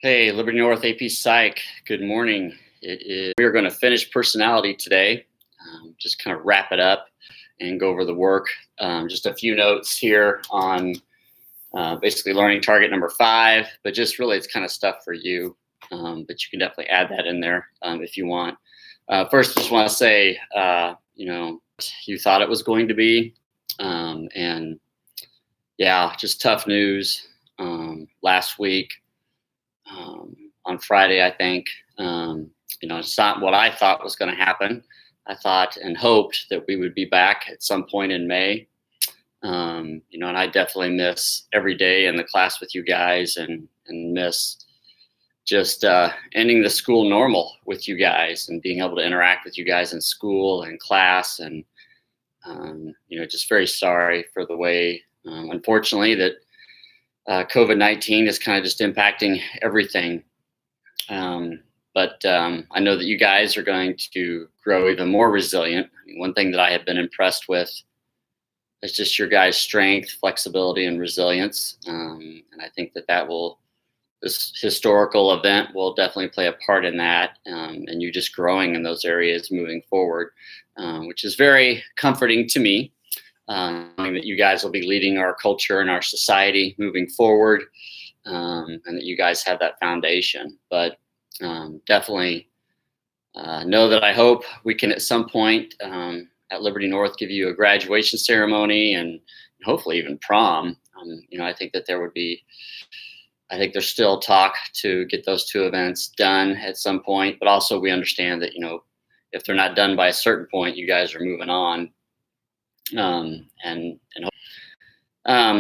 Hey, Liberty North AP Psych. Good morning. We are going to finish personality today. Just kind of wrap it up and go over the work. Just a few notes here on basically learning target number 5, but just really it's kind of stuff for you. But you can definitely add that in there if you want. First, just want to say, you thought it was going to be, and yeah, just tough news last week. On Friday, I think, it's not what I thought was going to happen. I thought and hoped that we would be back at some point in May. And I definitely miss every day in the class with you guys and miss just ending the school normal with you guys and being able to interact with you guys in school and class. And, just very sorry for the way, unfortunately, that COVID-19 is kind of just impacting everything. But I know that you guys are going to grow even more resilient. One thing that I have been impressed with is just your guys' strength, flexibility, and resilience. And I think this historical event will definitely play a part in that, and you just growing in those areas moving forward, which is very comforting to me. That you guys will be leading our culture and our society moving forward, and that you guys have that foundation. But definitely know that I hope we can at some point at Liberty North give you a graduation ceremony and hopefully even prom. I think that I think there's still talk to get those 2 events done at some point, but also we understand that, if they're not done by a certain point, you guys are moving on.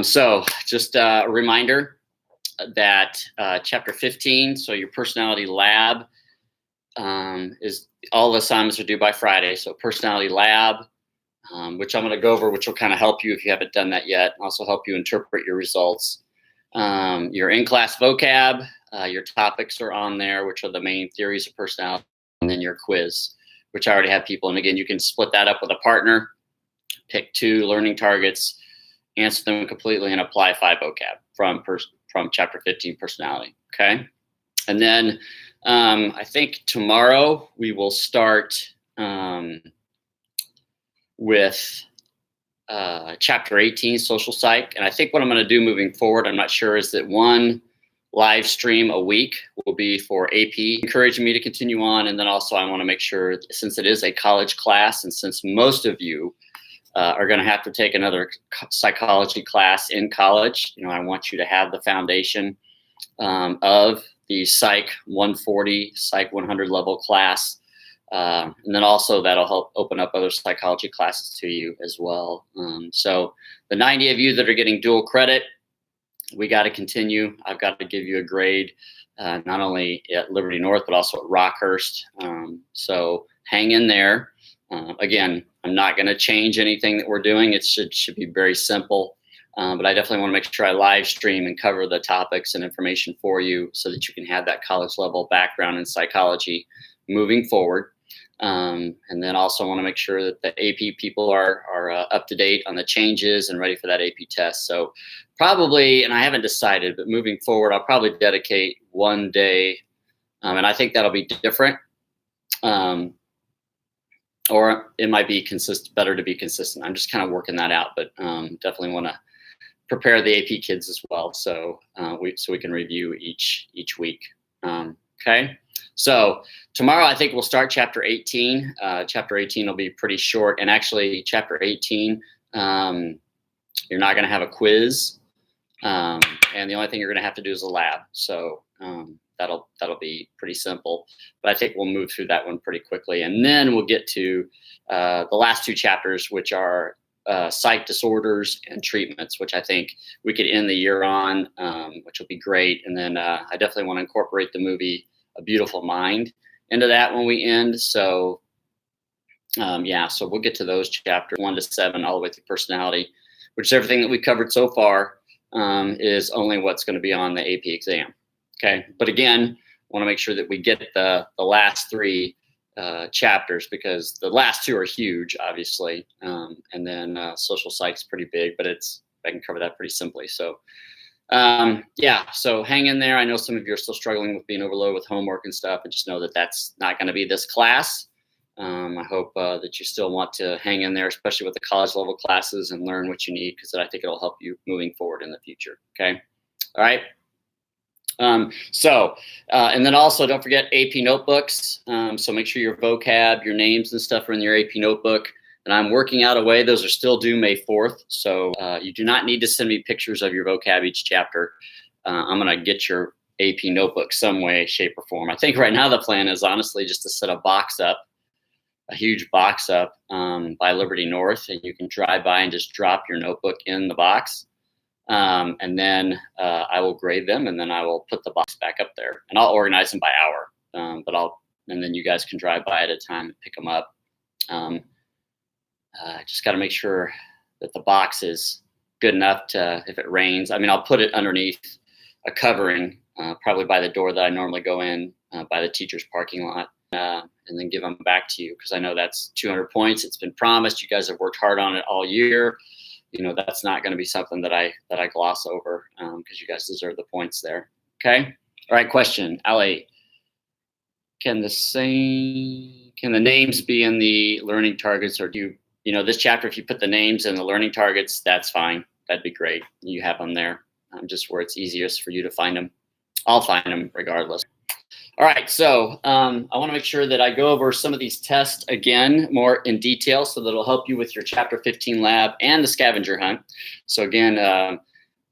So just a reminder that chapter 15, so your personality lab, is all the assignments are due by Friday. So personality lab, which I'm going to go over, which will kind of help you if you haven't done that yet, also help you interpret your results. Your in-class vocab, your topics are on there, which are the main theories of personality, and then your quiz, which I already have people. And again, you can split that up with a partner. Pick 2 learning targets, answer them completely, and apply 5 vocab from chapter 15 personality. Okay. And then I think tomorrow we will start with chapter 18, social psych. And I think what I'm going to do moving forward, I'm not sure, is that 1 live stream a week will be for AP, encouraging me to continue on. And then also I want to make sure, since it is a college class, and since most of you are going to have to take another psychology class in college, I want you to have the foundation of the Psych 140, Psych 100 level class. And then also that'll help open up other psychology classes to you as well. So the 90 of you that are getting dual credit, we got to continue. I've got to give you a grade, not only at Liberty North, but also at Rockhurst. So hang in there. Again, I'm not going to change anything that we're doing. It should be very simple. But I definitely want to make sure I live stream and cover the topics and information for you so that you can have that college level background in psychology moving forward. And then also want to make sure that the AP people are up to date on the changes and ready for that AP test. So probably, and I haven't decided, but moving forward, I'll probably dedicate 1 day. And I think that'll be different. Or it might be better to be consistent. I'm just kind of working that out, but definitely want to prepare the AP kids as well. So we can review each week. Okay. So tomorrow I think we'll start chapter 18. Chapter 18 will be pretty short, and actually chapter 18, you're not going to have a quiz, and the only thing you're going to have to do is a lab. So that'll be pretty simple, but I think we'll move through that one pretty quickly, and then we'll get to the last 2 chapters, which are psych disorders and treatments, which I think we could end the year on, which will be great. And then I definitely want to incorporate the movie A Beautiful Mind into that when we end. So so we'll get to those chapters 1 to 7 all the way through personality, which is everything that we covered so far, is only what's going to be on the AP exam. Okay. But again, want to make sure that we get the last 3 chapters, because the last 2 are huge, obviously. And then social psych's pretty big, but I can cover that pretty simply. So Yeah, so hang in there. I know some of you are still struggling with being overloaded with homework and stuff, and just know that that's not going to be this class. I hope that you still want to hang in there, especially with the college level classes, and learn what you need, because I think it'll help you moving forward in the future. Okay. All right. And then also don't forget AP notebooks. So make sure your vocab, your names and stuff are in your AP notebook. And I'm working out a way. Those are still due May 4th. So you do not need to send me pictures of your vocab each chapter. I'm going to get your AP notebook some way, shape, or form. I think right now the plan is honestly just to set a huge box up by Liberty North, and you can drive by and just drop your notebook in the box. And then I will grade them, and then I will put the box back up there, and I'll organize them by hour. And then you guys can drive by at a time and pick them up. Just got to make sure that the box is good enough to, if it rains, I mean, I'll put it underneath a covering, probably by the door that I normally go in, by the teacher's parking lot, and then give them back to you, because I know that's 200 points. It's been promised. You guys have worked hard on it all year. That's not going to be something that I gloss over, because you guys deserve the points there. Okay. All right. Question, Ali. Can the names be in the learning targets, or do this chapter, if you put the names in the learning targets, that's fine. That'd be great. You have them there, just where it's easiest for you to find them. I'll find them regardless. All right, so I want to make sure that I go over some of these tests again more in detail, so that it'll help you with your Chapter 15 lab and the scavenger hunt. So again,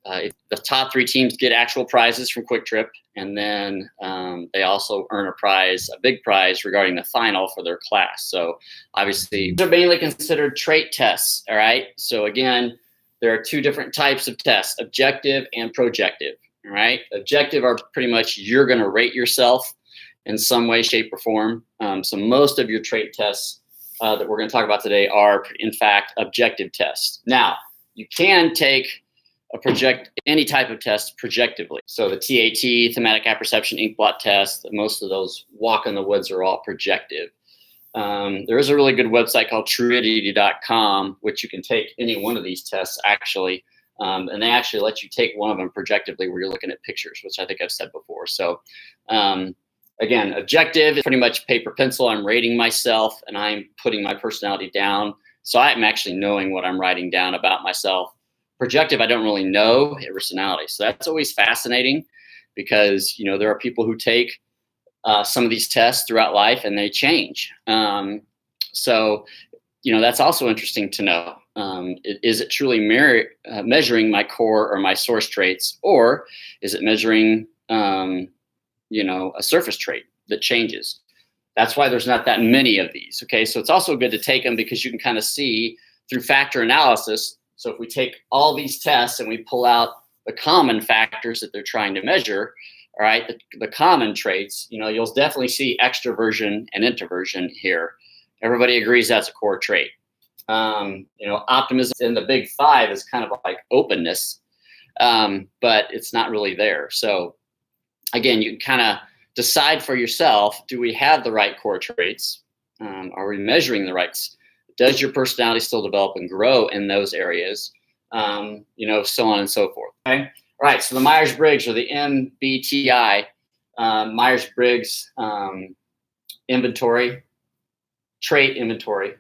the top 3 teams get actual prizes from Quick Trip, and then they also earn a big prize regarding the final for their class. So obviously, they're mainly considered trait tests. All right, so again, there are 2 different types of tests: objective and projective. All right, objective are pretty much you're going to rate yourself in some way, shape, or form. So most of your trait tests that we're going to talk about today are, in fact, objective tests. Now, you can take any type of test projectively. So the TAT, thematic apperception, inkblot test, most of those walk in the woods are all projective. There is a really good website called truity.com, which you can take any one of these tests actually. And they actually let you take one of them projectively, where you're looking at pictures, which I think I've said before. So again, objective is pretty much paper pencil. I'm rating myself and I'm putting my personality down. So I'm actually knowing what I'm writing down about myself. Projective, I don't really know personality. So that's always fascinating, because there are people who take some of these tests throughout life and they change. So that's also interesting to know. Is it truly measuring my core or my source traits, or is it measuring, a surface trait that changes? That's why there's not that many of these. Okay, so it's also good to take them, because you can kind of see through factor analysis. So if we take all these tests and we pull out the common factors that they're trying to measure, all right, the common traits, you'll definitely see extroversion and introversion here. Everybody agrees that's a core trait. Optimism in the big 5 is kind of like openness, but it's not really there. So again, you can kind of decide for yourself, do we have the right core traits? Are we measuring the right? Does your personality still develop and grow in those areas? So on and so forth. Okay. All right. So the Myers-Briggs, or the MBTI, Myers-Briggs trait inventory.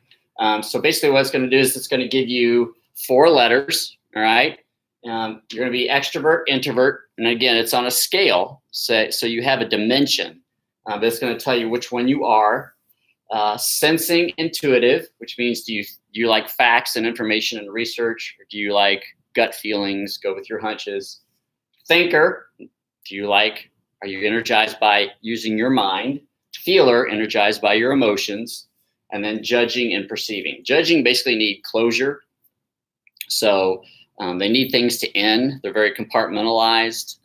So basically what it's going to do is it's going to give you 4 letters. All right. You're going to be extrovert, introvert. And again, it's on a scale. So you have a dimension that's going to tell you which one you are. Sensing, intuitive, which means do you like facts and information and research, or do you like gut feelings, go with your hunches? Thinker, are you energized by using your mind? Feeler, energized by your emotions. And then judging and perceiving. Judging basically need closure. So they need things to end. They're very compartmentalized.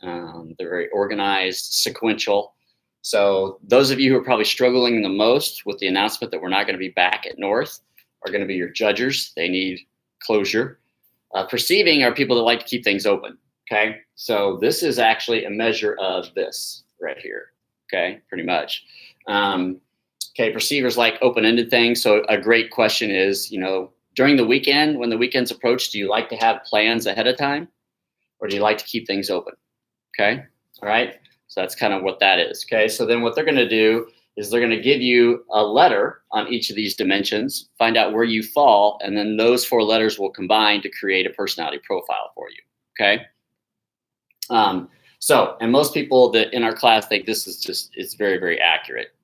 They're very organized, sequential. So those of you who are probably struggling the most with the announcement that we're not going to be back at North are going to be your judgers. They need closure. Perceiving are people that like to keep things open. Okay. So this is actually a measure of this right here. Okay. Pretty much. Okay. Perceivers like open-ended things. So a great question is, during the weekend, when the weekends approach, do you like to have plans ahead of time? or do you like to keep things open? Okay, all right. So that's kind of what that is. Okay, so then what they're going to do is they're going to give you a letter on each of these dimensions, find out where you fall, and then those 4 letters will combine to create a personality profile for you. Okay. And most people that in our class think this is it's very, very accurate.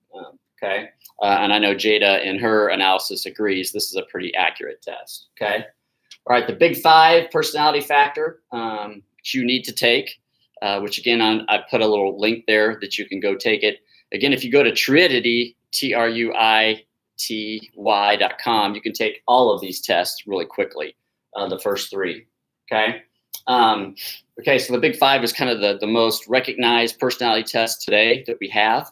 Okay. And I know Jada in her analysis agrees this is a pretty accurate test. Okay. All right. The big 5 personality factor that you need to take, which again, I put a little link there that you can go take it. Again, if you go to Truity, TRUITY.com, you can take all of these tests really quickly, the first 3. Okay. Okay, so the big 5 is kind of the most recognized personality test today that we have.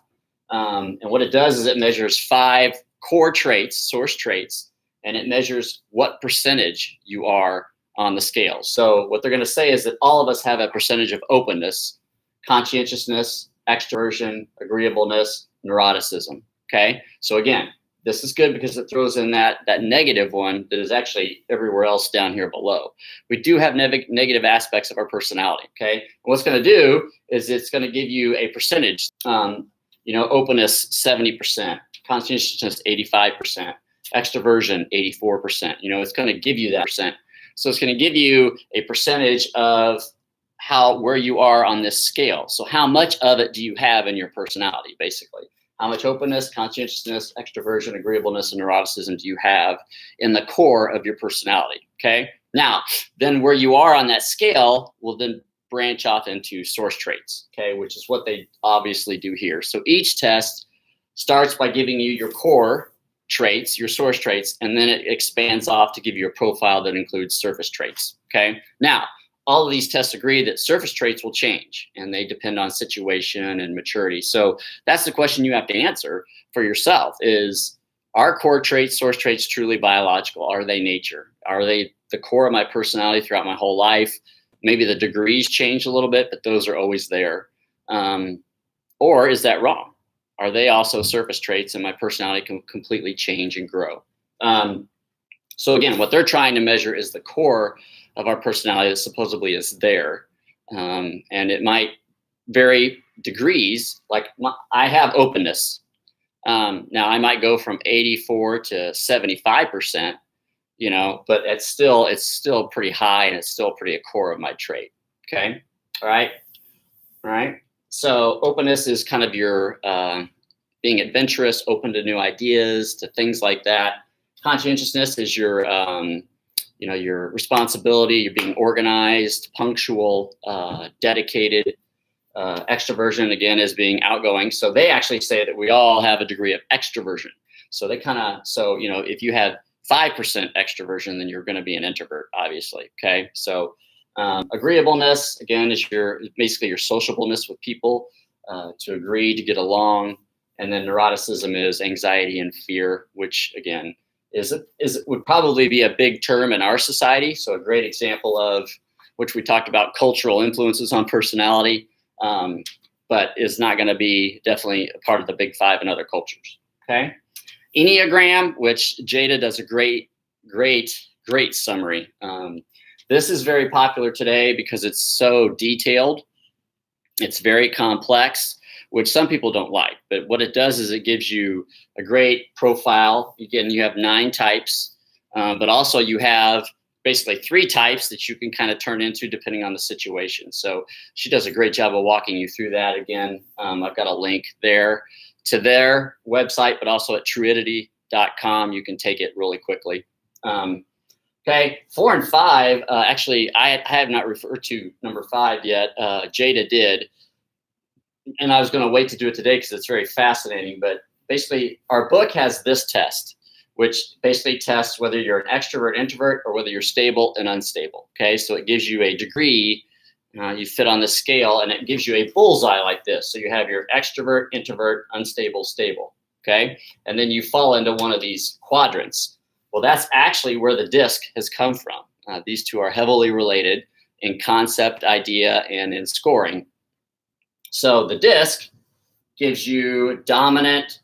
And what it does is it measures 5 core traits, source traits, and it measures what percentage you are on the scale. So what they're going to say is that all of us have a percentage of openness, conscientiousness, extroversion, agreeableness, neuroticism. Okay, so again, this is good because it throws in that negative one that is actually everywhere else down here below. We do have negative aspects of our personality. Okay, and what's going to do is it's going to give you a percentage. Openness 70%, conscientiousness 85%, extroversion 84%. It's going to give you that percent. So it's going to give you a percentage of where you are on this scale. So how much of it do you have in your personality, basically? How much openness, conscientiousness, extroversion, agreeableness, and neuroticism do you have in the core of your personality? Okay. Now, then where you are on that scale will then branch off into source traits, okay, which is what they obviously do here. So each test starts by giving you your core traits, your source traits, and then it expands off to give you a profile that includes surface traits. Okay. Now, all of these tests agree that surface traits will change and they depend on situation and maturity. So that's the question you have to answer for yourself is, are core traits, source traits truly biological? Are they nature? Are they the core of my personality throughout my whole life? Maybe the degrees change a little bit, but those are always there. Or is that wrong? Are they also surface traits and my personality can completely change and grow? So again, what they're trying to measure is the core of our personality that supposedly is there. And it might vary degrees. Like I have openness. Now I might go from 84 to 75%, but it's still pretty high and it's still pretty a core of my trait. Okay. All right. So openness is kind of your being adventurous, open to new ideas, to things like that. Conscientiousness is your responsibility, you're being organized, punctual, dedicated. Extroversion, again, is being outgoing. So they actually say that we all have a degree of extroversion. So if you have 5% extroversion, then you're going to be an introvert, obviously. Okay. So agreeableness, again, is basically your sociableness with people, to agree, to get along. And then neuroticism is anxiety and fear, which again, would probably be a big term in our society. So a great example of which we talked about cultural influences on personality, but is not going to be definitely a part of the big 5 in other cultures. Okay. Enneagram, which Jada does a great summary. This is very popular today because it's so detailed. It's very complex, which some people don't like. But what it does is it gives you a great profile. Again, you have 9 types, but also you have basically 3 types that you can kind of turn into depending on the situation. So she does a great job of walking you through that. Again, I've got a link there to their website, but also at Truity.com. You can take it really quickly. Okay, 4 and 5, actually, I have not referred to number 5 yet. Jada did. And I was going to wait to do it today because it's very fascinating. But basically, our book has this test, which basically tests whether you're an extrovert, introvert, or whether you're stable and unstable. Okay, so it gives you a degree. You fit on the scale, and it gives you a bullseye like this. So you have your extrovert, introvert, unstable, stable. Okay, and then you fall into one of these quadrants. Well, that's actually where the disc has come from. These two are heavily related in concept, idea, and in scoring. So the disc gives you dominant,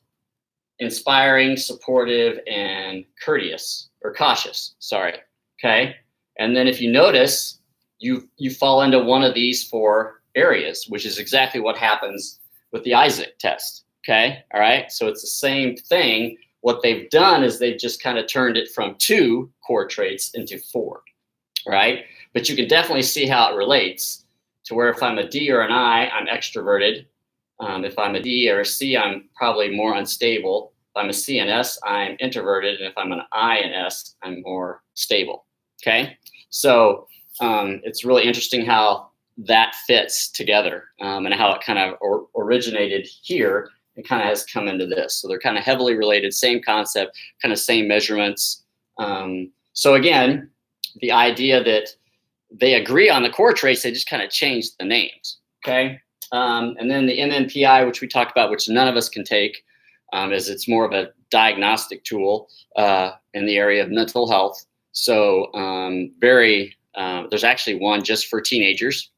inspiring, supportive, and cautious. Sorry. Okay. And then if you notice, you fall into one of these 4 areas, which is exactly what happens with the Isaac test. Okay, all right. So it's the same thing. What they've done is they've just kind of turned it from 2 core traits into 4, right? But you can definitely see how it relates to where if I'm a D or an I, I'm extroverted. If I'm a D or a C, I'm probably more unstable. If I'm a C and S, I'm introverted. And if I'm an I and S, I'm more stable. Okay, so it's really interesting how that fits together and how it kind of originated here and kind of has come into this. So they're kind of heavily related, same concept, kind of same measurements. So again, the idea that they agree on the core traits, they just kind of changed the names. Okay. And then the MMPI, which we talked about, which none of us can take, is it's more of a diagnostic tool in the area of mental health. So there's actually one just for teenagers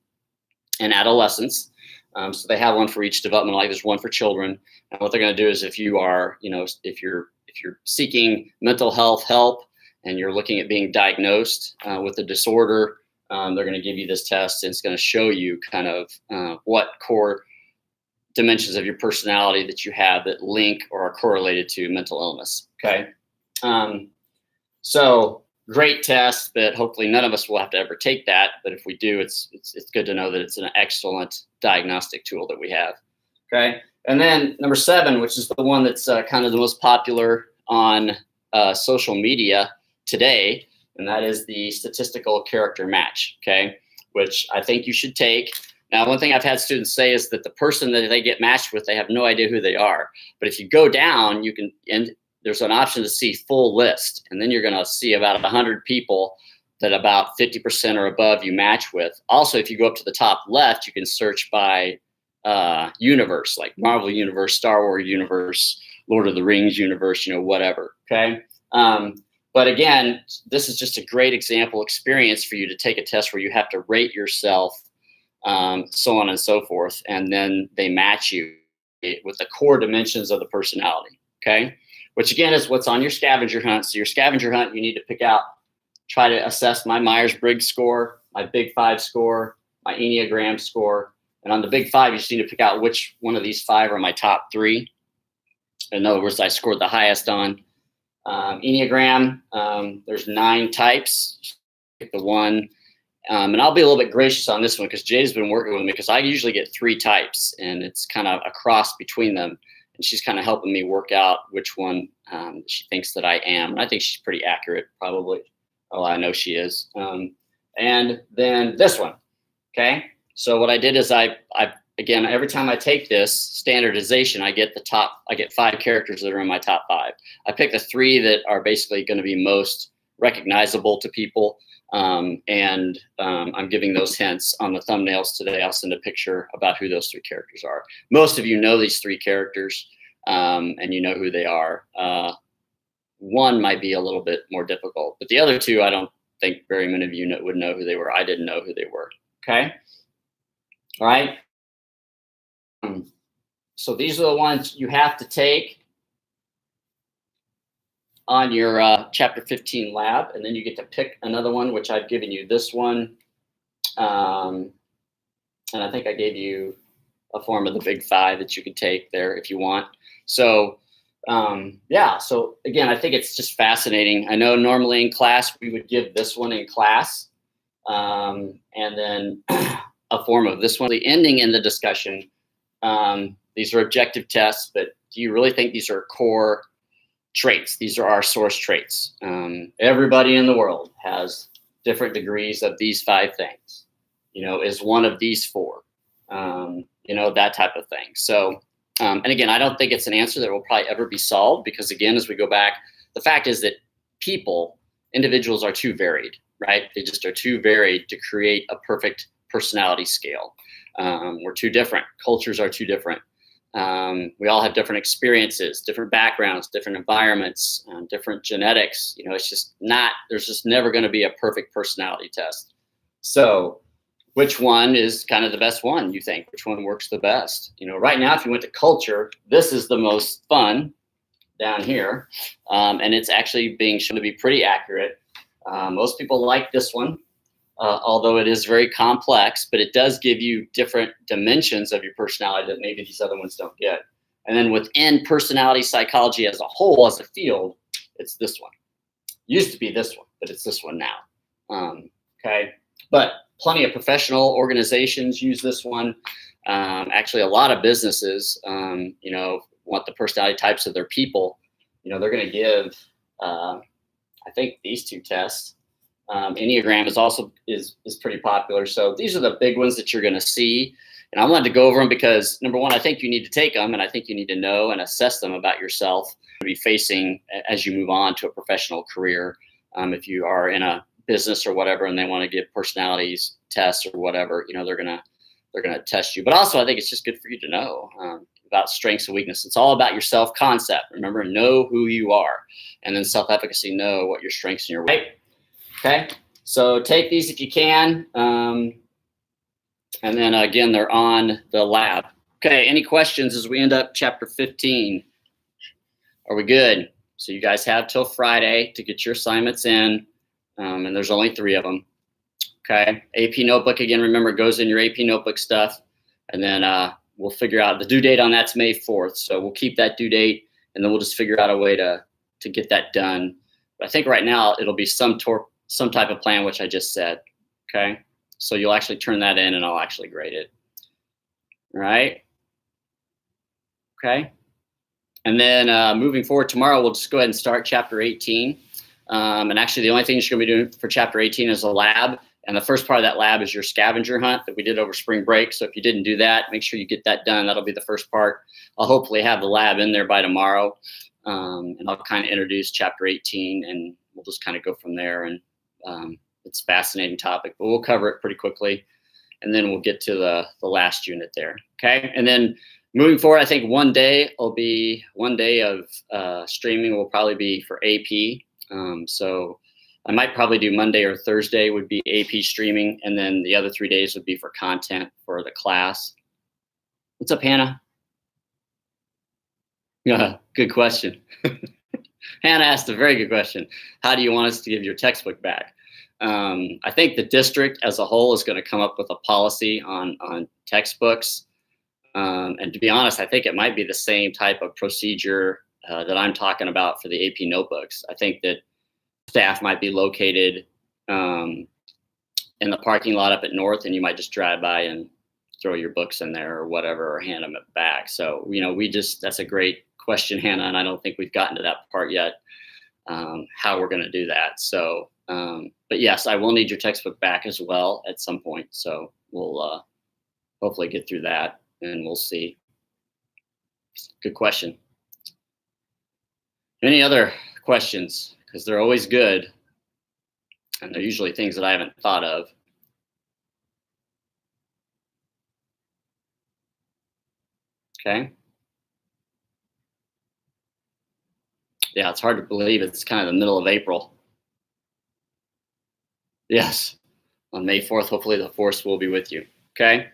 and adolescents. So they have one for each development, like there's one for children. And what they're going to do is if you are, if you're seeking mental health help and you're looking at being diagnosed with a disorder, they're going to give you this test, and it's going to show you kind of what core dimensions of your personality that you have that link or are correlated to mental illness. Okay. So great test, but hopefully none of us will have to ever take that. But if we do, it's good to know that it's an excellent diagnostic tool that we have. Okay. And then number 7, which is the one that's kind of the most popular on social media today, and that is the statistical character match. Okay. Which I think you should take. Now, one thing I've had students say is that the person that they get matched with, they have no idea who they are. But if you go down, you can, and there's an option to see full list. And then you're going to see about 100 people that about 50% or above you match with. Also, if you go up to the top left, you can search by universe, like Marvel Universe, Star Wars Universe, Lord of the Rings Universe, whatever. Okay. But again, this is just a great example experience for you to take a test where you have to rate yourself, so on and so forth. And then they match you with the core dimensions of the personality. Okay. Which again is what's on your scavenger hunt. So your scavenger hunt, you need to pick out, try to assess my Myers-Briggs score, my Big 5 score, my Enneagram score. And on the Big 5, you just need to pick out which one of these 5 are my top 3. In other words, I scored the highest on. Enneagram, there's 9 types. Pick the one. And I'll be a little bit gracious on this one because Jay's been working with me because I usually get 3 types and it's kind of a cross between them. And she's kind of helping me work out which one she thinks that I am. And I think she's pretty accurate, probably. Oh, I know she is. And then this one. Okay. So what I did is I again, every time I take this standardization, I get 5 characters that are in my top 5. I pick the 3 that are basically going to be most recognizable to people. And I'm giving those hints on the thumbnails today. I'll send a picture about who those 3 characters are. Most of you know these 3 characters, and you know who they are. One might be a little bit more difficult, but the other 2, I don't think very many of you would know who they were. I didn't know who they were. Okay. All right. So these are the ones you have to take on your chapter 15 lab, and then you get to pick another one, which I've given you this one. And I think I gave you a form of the Big 5 that you could take there if you want. So yeah, so again, I think it's just fascinating. I know normally in class, we would give this one in class, and then a form of this one. The ending in the discussion, these are objective tests, but do you really think these are core traits? These are our source traits. Everybody in the world has different degrees of these 5 things, is one of these 4, that type of thing. So, and again, I don't think it's an answer that will probably ever be solved because again, as we go back, the fact is that individuals are too varied, right? They just are too varied to create a perfect personality scale. We're too different. Cultures are too different. We all have different experiences, different backgrounds, different environments, different genetics. There's just never going to be a perfect personality test. So which one is kind of the best one, you think? Which one works the best? Right now, if you went to culture, this is the most fun down here. And it's actually being shown to be pretty accurate. Most people like this one. although it is very complex, but it does give you different dimensions of your personality that maybe these other ones don't get. And then within personality psychology as a whole, as a field, it's this one. Used to be this one, but it's this one now. Okay, but plenty of professional organizations use this one. Actually, a lot of businesses, want the personality types of their people. They're going to give, I think, these two tests. Enneagram is pretty popular. So these are the big ones that you're going to see. And I wanted to go over them because, number one, I think you need to take them, and I think you need to know and assess them about yourself to be facing as you move on to a professional career. If you are in a business or whatever, and they want to give personalities tests or whatever, they're gonna test you. But also, I think it's just good for you to know about strengths and weaknesses. It's all about your self-concept. Remember, know who you are, and then self-efficacy, know what your strengths and your weaknesses. Okay, so take these if you can. And then again, they're on the lab. Okay, any questions as we end up chapter 15? Are we good? So you guys have till Friday to get your assignments in, and there's only 3 of them. Okay, AP notebook, again, remember, goes in your AP notebook stuff, and then we'll figure out the due date on that's May 4th. So we'll keep that due date, and then we'll just figure out a way to get that done. But I think right now it'll be some type of plan, which I just said. Okay, so you'll actually turn that in, and I'll actually grade it. All right. Okay. And then moving forward tomorrow, we'll just go ahead and start chapter 18. And actually, the only thing you're going to be doing for chapter 18 is a lab. And the first part of that lab is your scavenger hunt that we did over spring break. So if you didn't do that, make sure you get that done. That'll be the first part. I'll hopefully have the lab in there by tomorrow. And I'll kind of introduce chapter 18, and we'll just kind of go from there. And it's a fascinating topic, but we'll cover it pretty quickly. And then we'll get to the last unit there. Okay. And then moving forward, I think one day of streaming will probably be for AP. So I might probably do Monday or Thursday would be AP streaming, and then the other 3 days would be for content for the class. What's up, Hannah? Yeah, good question. Hannah asked a very good question. How do you want us to give your textbook back? I think the district as a whole is going to come up with a policy on textbooks. And to be honest, I think it might be the same type of procedure that I'm talking about for the AP notebooks. I think that staff might be located in the parking lot up at North, and you might just drive by and throw your books in there or whatever, or hand them back. So, that's a great question, Hannah, and I don't think we've gotten to that part yet, how we're going to do that. So, but yes, I will need your textbook back as well at some point. So we'll hopefully get through that, and we'll see. Good question. Any other questions? Because they're always good, and they're usually things that I haven't thought of. Okay. Yeah, it's hard to believe it's kind of the middle of April. Yes, on May 4th, hopefully the force will be with you. Okay.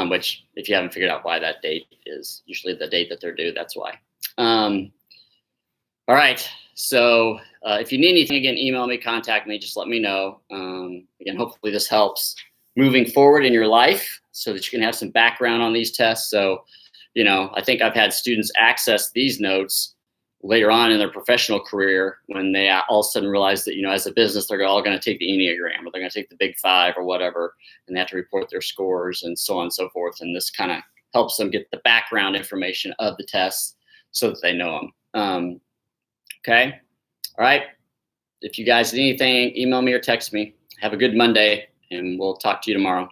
Which, if you haven't figured out why that date is usually the date that they're due, that's why. All right. So if you need anything, again, email me, contact me, just let me know. Again, hopefully this helps moving forward in your life so that you can have some background on these tests. So, I think I've had students access these notes later on in their professional career when they all of a sudden realize that, as a business, they're all going to take the Enneagram, or they're going to take the Big 5 or whatever, and they have to report their scores and so on and so forth. And this kind of helps them get the background information of the tests so that they know them. Okay. All right. If you guys need anything, email me or text me. Have a good Monday, and we'll talk to you tomorrow.